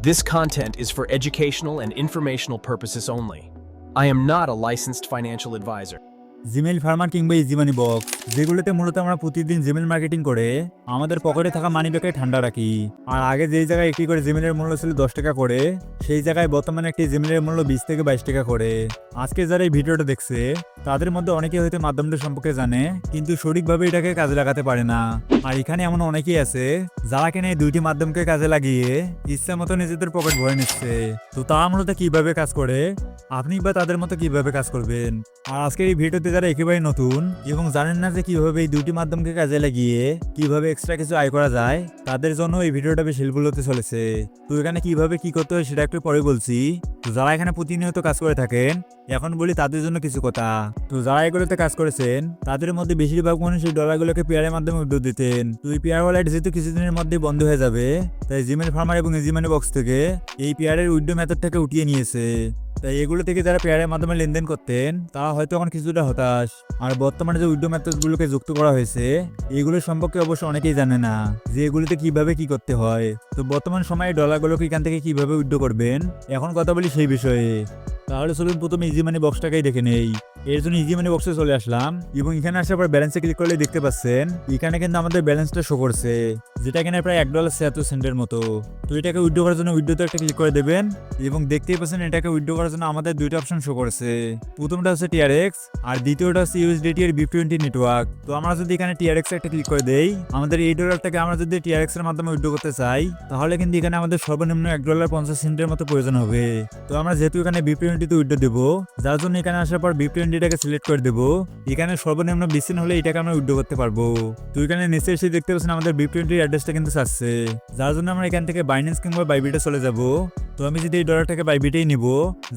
This content is for educational and informational purposes only. I am not a licensed financial advisor. Gmail farmer কিংবা easy মানি box, যেগুলোতে মূলত আমরা প্রতিদিন Gmail marketing করে আমাদের পকেটে থাকা মানি ব্যাগে ঠান্ডা রাখি। আর আগে যেই জায়গায় একটি করে জিমেইলের মূল্য ছিল 10 টাকা করে, সেই জায়গায় বর্তমানে একটি জিমেইলের মূল্য 20 থেকে 22 টাকা করে। আজকে যারা এই ভিডিওটা দেখছে তাদের মধ্যে অনেকেই হয়তো মাধ্যমটা সম্পর্কে জানে, কিন্তু সঠিকভাবে এটাকে কাজে লাগাতে পারে না। আর এখানে এমন অনেকেই আছে যারা কিনা এই দুইটি মাধ্যমকে কাজে লাগিয়ে ইচ্ছা মতো নিজেদের পকেট ভরে নিচ্ছে। তো তারা মূলত কিভাবে কাজ করে, আপনি বা তাদের মতো কিভাবে কাজ করবেন? আর আজকের এই ভিডিওতে যারা একেবারে নতুন এবং জানেন না যে কিভাবে এই দুটি মাধ্যমকে কাজে লাগিয়ে কিভাবে এক্সট্রা কিছু আয় করা যায়, তাদের জন্য এই ভিডিওটা বেশ হেল্পফুল হতে চলেছে। তো এখানে কিভাবে কি করতে হয় সেটা একটু পরে বলছি। তো যারা এখানে প্রতিনিয়ত কাজ করে থাকেন, এখন বলি তাদের জন্য কিছু কথা। তো যারা এগুলোতে কাজ করেছেন তাদের মধ্যে বেশিরভাগ মানুষ এই ডলারগুলোকে পেয়ারের মাধ্যমে উইথড্র দিতেন। তো এই পেয়ার ওয়ালেট যেহেতু কিছুদিনের মধ্যে বন্ধ হয়ে যাবে, তাই জিমেইল ফার্মার এবং ইজি মানি বক্স থেকে এই পেয়ারের উইথড্র মেথডটাকে উঠিয়ে নিয়েছে। তাই এগুলো থেকে যারা পেয়ারের মাধ্যমে লেনদেন করতেন তারা হয়তো এখন কিছুটা হতাশ। আর বর্তমানে যে উইথড্র মেথডগুলোকে যুক্ত করা হয়েছে এগুলো সম্পর্কে অবশ্য অনেকেই জানে না যে এগুলোতে কিভাবে কি করতে হয়। তো বর্তমান সময়ে ডলারগুলোকে এখান থেকে কিভাবে উইথড্র করবেন, এখন কথা বলি সেই বিষয়ে। তাহলে চলুন প্রথমে ইজি মানি বক্সটাকেই দেখে নেই। এর জন্য ইজি মানি বক্সে চলে আসলাম এবং এখানে আসার পর ব্যালেন্সে ক্লিক করলে দেখতে পাচ্ছেন এখানে কিন্তু আমাদের ব্যালেন্সটা শো করছে, যেটা এখানে প্রায় $1.76 মতো। তো এটাকে উইথড্র করার জন্য উইথড্রোতে একটা ক্লিক করে দেবেন এবং দেখতেই পাচ্ছেন এটাকে উইথড্র করার জন্য আমাদের দুইটা অপশন শো করছে। প্রথমটা হচ্ছে টিআরএক্স আর দ্বিতীয়টা হচ্ছে ইউএসডিটি এর B20 নেটওয়ার্ক। তো আমরা যদি এখানে টিআরএক্স একটা ক্লিক করে দেই, আমাদের এই ডলারটাকে আমরা যদি টিআরএক্স এর মাধ্যমে উইথড্র করতে চাই, তাহলে কিন্তু এখানে আমাদের সর্বনিম্ন $1.50 মতো প্রয়োজন হবে। তো আমরা যেহেতু এখানে B20 তে উইথড্র দেবো, যার জন্য এখানে আসার পর B20টাকে সিলেক্ট করে দেবো। এখানে সর্বনিম্ন 20 সেন্ট হলে এটাকে আমরা উইথড্র করতে পারবো। তো এখানে নিচে এসে দেখতে পাচ্ছেন আমাদের B20 অ্যাড্রেসটা কিন্তু চাচ্ছে, যার জন্য আমরা এখান থেকে বাইন্যান্স কিংবা বাইবিটে চলে যাব। তো আমি যদি এই ডলারটাকে বাইবিটেই নিব,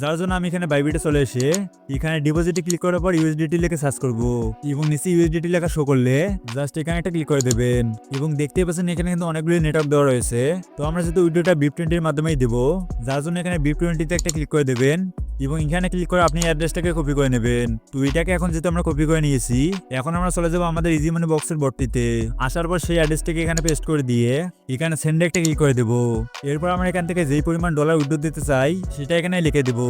যার জন্য আমি এখানে বাইবিটে চলে এসে এখানে ডিপোজিটে ক্লিক করার পর ইউএসডিটি লিখে সার্চ করব এবং নিচে ইউএসডিটি লেখা শো করলে জাস্ট এখানে একটা ক্লিক করে দেবেন এবং দেখতেই পাচ্ছেন এখানে কিন্তু অনেকগুলো নেটওয়ার্ক দেওয়া রয়েছে। তো আমরা যদি উইথড্রটা B20 এর মাধ্যমেই দেব, যার জন্য এখানে B20 তে একটা ক্লিক করে দেবেন এবং এখানে ক্লিক করে আপনি অ্যাড্রেসটাকে কপি করে নেবেন। তো এটাকে এখন যেহেতু আমরা কপি করে নিয়েছি, এখন আমরা চলে যাবো আমাদের ইজি মানি বক্সের বটটিতে। আসার পর সেই অ্যাড্রেসটাকে এখানে পেস্ট করে দিয়ে এখানে সেন্ডে একটা ক্লিক করে দেবো। এরপর আমরা এখান থেকে যেই পরিমাণ ডলার উইথড্র দিতে চাই সেটা এখানে লিখে দেবো।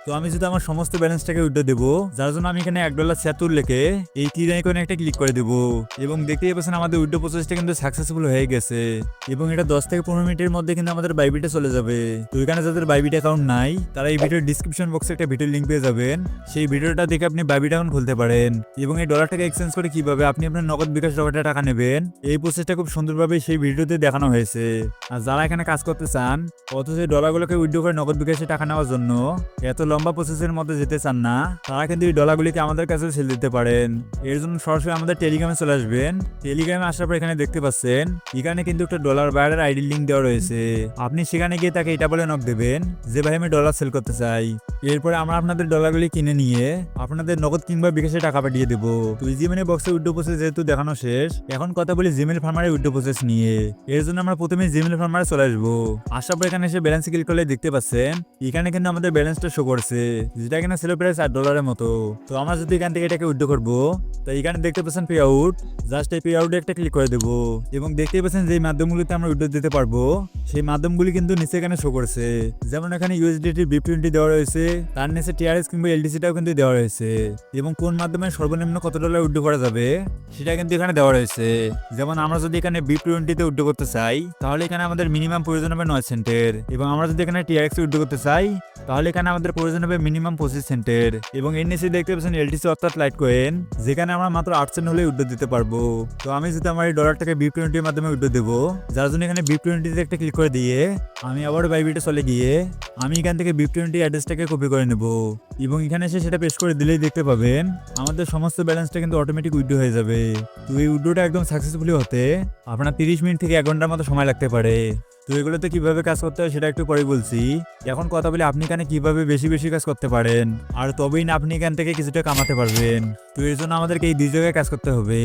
তো আমি যদি আমার সমস্ত ব্যালেন্সটাকে উইথড্র দেবো, যার জন্য আমি এখানে $1.76 লিখে এই তীর আইকনে একটা ক্লিক করে দেবো এবং দেখতেই পাচ্ছেন আমাদের উইথড্র প্রসেসটা কিন্তু সাকসেসফুল হয়ে গেছে এবং এটা 10 থেকে 15 মিনিটের মধ্যে কিন্তু আমাদের বাইবিটে চলে যাবে। তো এখানে যাদের বাইবিট অ্যাকাউন্ট নাই তারা এই ভিডিওর ডিসক্রিপশন বক্সে একটা ভিডিও লিঙ্ক পেয়ে যাবেন, সেই ভিডিওটা দেখে আপনি বাইবিট অ্যাকাউন্ট খুলতে পারেন এবং এই ডলারটাকে এক্সচেঞ্জ করে কিভাবে আপনি আপনার নগদ বিকাশ রকেটে টাকা নেবেন এই প্রসেসটা খুব সুন্দরভাবে সেই ভিডিওতে দেখানো হয়েছে। আর যারা এখানে কাজ করতে চান অথচ এই ডলারগুলোকে উইথড্র করে নগদ বিকাশে টাকা নেওয়ার জন্য এত লম্বা প্রসেসের মধ্যে যেতে চান না, তারা কিন্তু এই ডলারগুলিকে আমাদের কাছে সেল দিতে পারেন। এর জন্য সরাসরি আমাদের টেলিগ্রামে চলে আসবেন। টেলিগ্রামে আসার পর এখানে দেখতে পাচ্ছেন এখানে কিন্তু একটা ডলার বায়ারের আইডি লিঙ্ক দেওয়া রয়েছে। আপনি সেখানে গিয়ে তাকে এটা বলে নক দেবেন যে ভাই আমি ডলার সেল করতে চাই। এরপরে আমরা আপনাদের ডলারগুলি কিনে নিয়ে আপনাদের নগদ কিংবা বিকাশে টাকা পাঠিয়ে দেবো। তো ইজি মানি বক্সের উইথড্র প্রসেস যেহেতু দেখানো শেষ, এখন কথা বলি জিমেইল ফার্মারের উইথড্র প্রসেস নিয়ে। এর জন্য আমরা প্রথমে জিমেইল ফার্মারে চলে আসবো। আসার পর এখানে এসে ব্যালেন্সে ক্লিক করলে দেখতে পাচ্ছেন এখানে কিন্তু আমাদের ব্যালেন্সটা শো করছে, যেটা এখানে ছিল প্রায় $8 মতো। তো আমরা যদি এখান থেকে এটাকে উইথড্র করবো, তো এখানে দেখতে পাচ্ছেন পে আউট, জাস্ট এই পে আউটে একটা ক্লিক করে দেবো এবং দেখতেই পাচ্ছেন যে মাধ্যমগুলিতে আমরা উইথড্র দিতে পারবো সেই মাধ্যমগুলি কিন্তু নিচে এখানে শো করছে। যেমন এখানে ইউএসডিটি B20 দেওয়া রয়েছে, তার নিচে টিআরএস কিংবা এলডিসিটাও কিন্তু দেওয়া রয়েছে এবং কোন মাধ্যমে সর্বনিম্ন কত ডলার উইথড্র করা যাবে সেটা কিন্তু এখানে দেওয়া রয়েছে। যেমন আমরা যদি এখানে B20 তে উইথড্র করতে চাই তাহলে এখানে আমাদের মিনিমাম প্রয়োজন হবে 9 সেন্টের এবং আমরা যদি এখানে টিআরএক্স উইথড্র করতে চাই তাহলে এখানে আমাদের প্রয়োজন হবে মিনিমাম 25 সেন্টের এবং এর নিচে দেখতে পাচ্ছেন এলটিসি অর্থাৎ লাইট কয়েন, যেখানে আমরা মাত্র 8 সেন্ট হলে উইথড্র দিতে পারবো। তো আমি যদি আমার এই ডলারটাকে B20 এর মাধ্যমে উইথড্র দেবো, যার জন্য এখানে B20 তে একটা ক্লিক করে দিয়ে আমি আবার বাইবিটে চলে গিয়ে আমি এখান থেকে B20 অ্যাড্রেসটাকে কপি করে নেব এবং এখানে এসে সেটা পেস্ট করে দিলেই দেখতে পাবেন আমাদের সমস্ত ব্যালেন্সটা কিন্তু অটোমেটিক উইথড্র হয়ে যাবে। তো এই উইথড্রটা একদম সাকসেসফুলি হতে আপনার 30 মিনিট থেকে 1 ঘন্টার মতো সময় লাগতে পারে। তো এগুলোতে কিভাবে কাজ করতে হয় সেটা একটু পরে বলছি। এখন কথা বলি আপনি এখানে কিভাবে বেশি বেশি কাজ করতে পারেন, আর তবেই না আপনি এখান থেকে কিছুটা কামাতে পারবেন। তো এর জন্য আমাদেরকে এই দুই জায়গায় কাজ করতে হবে।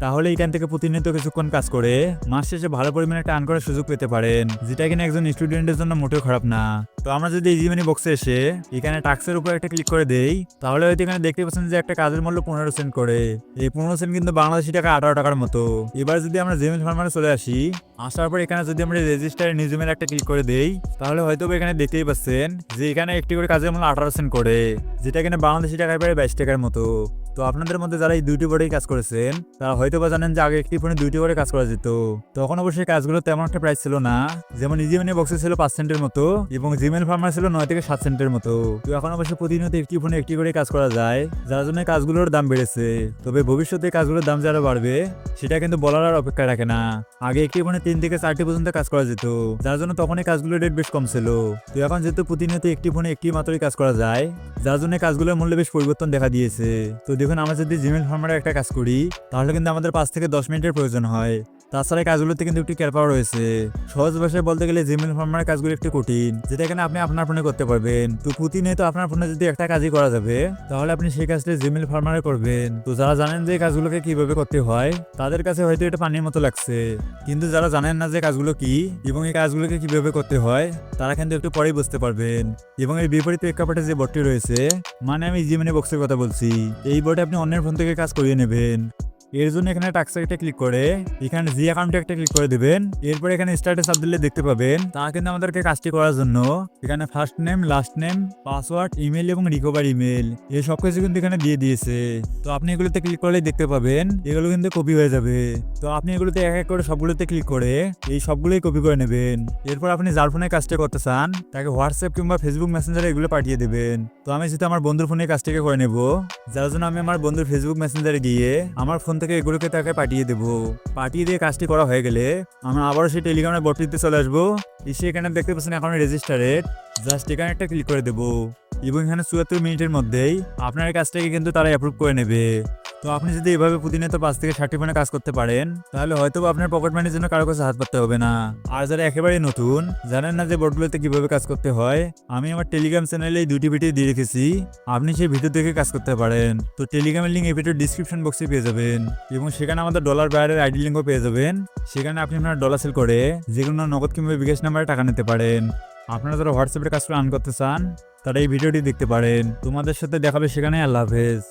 তাহলে এখান থেকে প্রতিনিয়ত কিছুক্ষণ কাজ করে মাস শেষে ভালো পরিমাণে একটা আর্ন করার সুযোগ পেতে পারেন, যেটা কিনা একজন স্টুডেন্টের জন্য মোটেও খারাপ না। তো আমরা যদি ইজি মানি বক্সে এসে এখানে টাস্কের উপর একটা ক্লিক করে দেই, তাহলে হয়তো এখানে দেখতে পাচ্ছেন যে একটা কাজের মূল্য 15 সেন্ট করে। এই 15 সেন্ট কিন্তু বাংলাদেশি টাকা 18 টাকার মতো। এবার যদি আমরা জিমেল ফার্মারে চলে আসি, আসার পর এখানে যদি আমরা রেজিস্টারে নিউ জিমেল একটা ক্লিক করে দেই, তাহলে হয়তো এখানে দেখতেই পাচ্ছেন যে এখানে একটি করে কাজের মূল্য 18 সেন্ট করে, যেটা কিনা বাংলাদেশি টাকায় প্রায় 22 টাকার মতো। তো আপনাদের মধ্যে যারা এই দুইটি বোর্ডেই কাজ করেছেন তারা হয়তো বা জানেন যে আগে একটি ফোনে দুইটি করে কাজ করা যেত। তখন অবশ্যই কাজগুলো তেমন একটা প্রাইস ছিল না, যেমন ইজি মানি বক্সে ছিল 5 সেন্টের মতো এবং জিমেল ফার্মার ছিল 9 থেকে 7 সেন্টের মতো। তো এখন অবশ্যই প্রতিনিয়ত একটি ফোনে একটি করে কাজ করা যায়, যার জন্য কাজগুলোর দাম বেড়েছে। তবে ভবিষ্যতে কাজগুলোর দাম যারা বাড়বে সেটা কিন্তু বলার আর অপেক্ষা রাখে না। আগে একটি ফোনে 3 থেকে 4টি পর্যন্ত কাজ করা যেত, যার জন্য তখন এই কাজগুলোর রেট বেশ কম ছিল। তো এখন যেহেতু প্রতিনিয়ত একটি ফোনে একটি মাত্রই কাজ করা যায়, যার জন্য কাজগুলোর মূল্যে বেশ পরিবর্তন দেখা দিয়েছে। তো দেখুন, আমরা যদি জিমেল ফার্মারে একটা কাজ করি তাহলে কিন্তু আমাদের 5 থেকে 10 মিনিটের প্রয়োজন হয়। তাছাড়া কাজগুলোতে কিন্তু একটি ক্যারপাও রয়েছে। সহজ ভাষায় বলতে গেলে জিমেল ফার্মারের কাজগুলো একটু কঠিন, যেটা এখানে আপনি আপনার ফোনে করতে পারবেন। তো প্রতিনিয়ত আপনার ফোনে যদি একটা কাজই করা যাবে তাহলে আপনি সেই কাজটা জিমেল ফার্মারে করবেন। তো যারা জানেন যে এই কাজগুলোকে কিভাবে করতে হয় তাদের কাছে হয়তো এটা পানির মতো লাগছে, কিন্তু যারা জানেন না যে কাজগুলো কি এবং এই কাজগুলোকে কিভাবে করতে হয় তারা কিন্তু একটু পরেই বুঝতে পারবেন। এবং এর বিপরীত প্রেক্ষাপটে যে বোর্ডটি রয়েছে, মানে আমি জিমেনি বক্সের কথা বলছি, এই বোর্ডে আপনি অন্যের ফোন থেকে কাজ করিয়ে নেবেন। এর জন্য এখানে টাক্সে একটা ক্লিক করে এখানে জি অ্যাকাউন্টে একটা ক্লিক করে দিবেন। এরপর এখানে স্টার্টে সাব দিলে দেখতে পাবেন তা কিন্তু আমাদেরকে কাজটি করার জন্য এখানে first name, last name, password, email এবং রিকভার ইমেল এই সব কিছু কিন্তু এখানে দিয়ে দিয়েছে। তো আপনি এগুলোতে ক্লিক করলেই দেখতে পাবেন এগুলো কিন্তু কপি হয়ে যাবে। তো আপনি এগুলোতে এক এক করে সবগুলোতে ক্লিক করে এই সবগুলোই কপি করে নেবেন। এরপর আপনি যার ফোনে কাজটা করতে চান তাকে হোয়াটসঅ্যাপ কিংবা ফেসবুক মেসেঞ্জারে এগুলো পাঠিয়ে দেবেন। তো আমি যেহেতু আমার বন্ধুর ফোনে কাজটাকে করে নেব, যার জন্য আমি আমার বন্ধুর ফেসবুক মেসেঞ্জারে গিয়ে আমার ফোন থেকে এগুলোকে তাকে পাঠিয়ে দেবো। পাঠিয়ে দিয়ে কাজটি করা হয়ে গেলে আমরা আবারও সেই টেলিগ্রামের বটটিতে চলে আসবো। এসে এখানে দেখতে পাচ্ছেন এখন রেজিস্টারেড, জাস্ট এখানে একটা ক্লিক করে দেবো এবং এখানে 74 মিনিটের মধ্যেই আপনার এই কাজটাকে কিন্তু তারা অ্যাপ্রুভ করে নেবে। তো আপনি যদি এভাবে প্রতিনিয়ত 5 থেকে 60 ফোনে কাজ করতে পারেন তাহলে হয়তো আপনার পকেট মানির জন্য কারো কাছে হাত পাততে হবে না। আর যারা একেবারে নতুন জানেন না যে বোর্ডগুলোতে কিভাবে কাজ করতে হয়, আমি আমার টেলিগ্রাম চ্যানেলে এই দুটি ভিডিও দিয়ে রেখেছি, আপনি সেই ভিডিও দেখে কাজ করতে পারেন। তো টেলিগ্রামের লিঙ্ক এই ভিডিওর ডিসক্রিপশন বক্সে পেয়ে যাবেন এবং সেখানে আমাদের ডলার বাইরের আইডি লিঙ্কও পেয়ে যাবেন। সেখানে আপনি আপনার ডলার সেল করে যে কোনো নগদ কিংবা বিকাশ নাম্বারে টাকা নিতে পারেন। আপনারা যারা হোয়াটসঅ্যাপের কাজ করে আর্ন করতে চান তারা এই ভিডিওটি দেখতে পারেন। তোমাদের সাথে দেখাবে সেখানে। আল্লাহ হাফেজ।